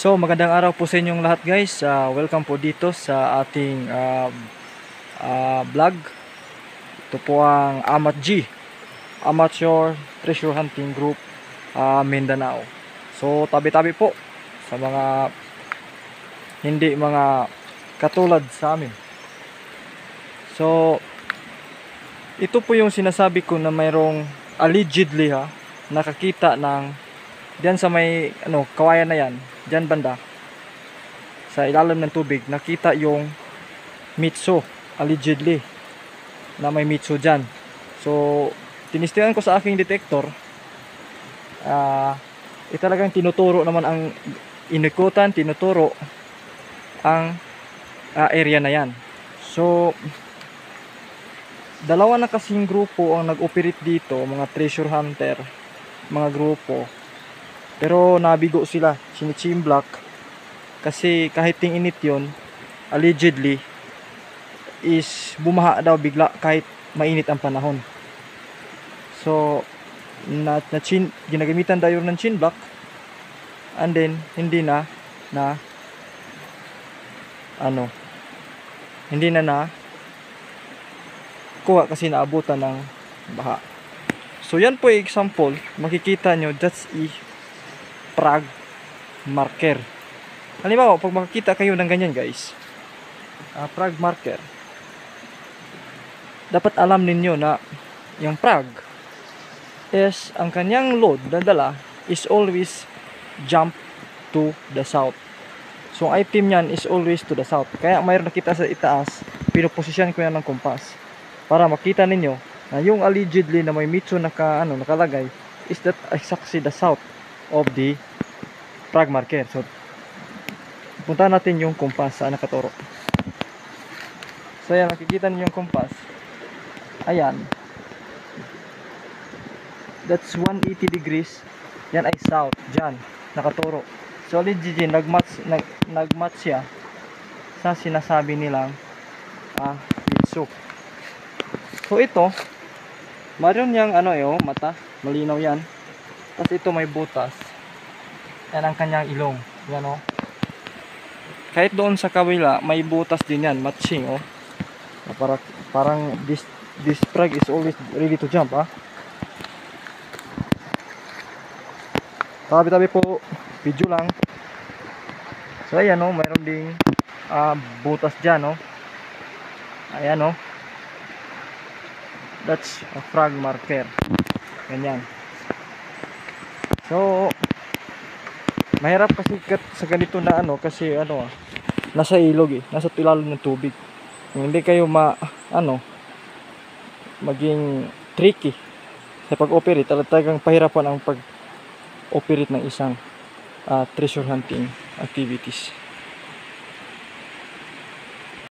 So magandang araw po sa inyong lahat guys. Welcome po dito sa ating vlog. Ito po ang Amat G, Amateur Treasure Hunting Group, Mindanao. So tabi-tabi po sa mga hindi mga katulad sa amin. So ito po yung sinasabi ko na mayroong allegedly nakakita ng diyan sa may kawayan na yan, diyan banda sa ilalim ng tubig, nakita yung mitso allegedly na may mitso diyan. So tinistigan ko sa aking detector, talagang tinuturo naman ang inikutan, tinuturo ang area na yan. So dalawa na kasing grupo ang nag-operate dito, mga treasure hunter, mga grupo. Pero nabigo sila, sinichimblock, kasi kahit init yon, allegedly is bumaha daw bigla kahit mainit ang panahon. So ginagamitan daw ng chin block, and then hindi na kuha kasi naabutan ng baha. So yan po yung example, makikita nyo, that's frog marker. Halimbawa, pag makikita kayo ng ganyan guys, frog marker, dapat alam ninyo na yung frog is, ang kanyang load na dala is always jump to the south. So ang item niyan is always to the south. Kaya mayroon nakita sa itaas, pinoposisyon ko yan ng kompas para makita ninyo na yung allegedly na may mitso nakalagay is that exactly the south of the frog marker. So punta natin yung kompas saan nakaturo. So ayan, nakikita niyo yung kompas. Ayan, that's 180 degrees. Yan ay south, dyan nakaturo. So allegedly nagmatch siya sa sinasabi nilang mitso. So ito, mayroon yang mata, malinaw yan. Tapos ito may butas. Yan ang kanyang ilong. Yan Kahit doon sa kabila, may butas din yan, matching Parang this frog is always ready to jump Tabi-tabi po, video lang. So ayan mayroon ding butas dyan Ayan that's a frog marker. Ganyan. So mahirap kasi sa ganito na kasi nasa ilog nasa ilalim ng tubig. Kung hindi kayo maging tricky sa pag-operate, talagang pahirapan ang pag-operate ng isang treasure hunting activities.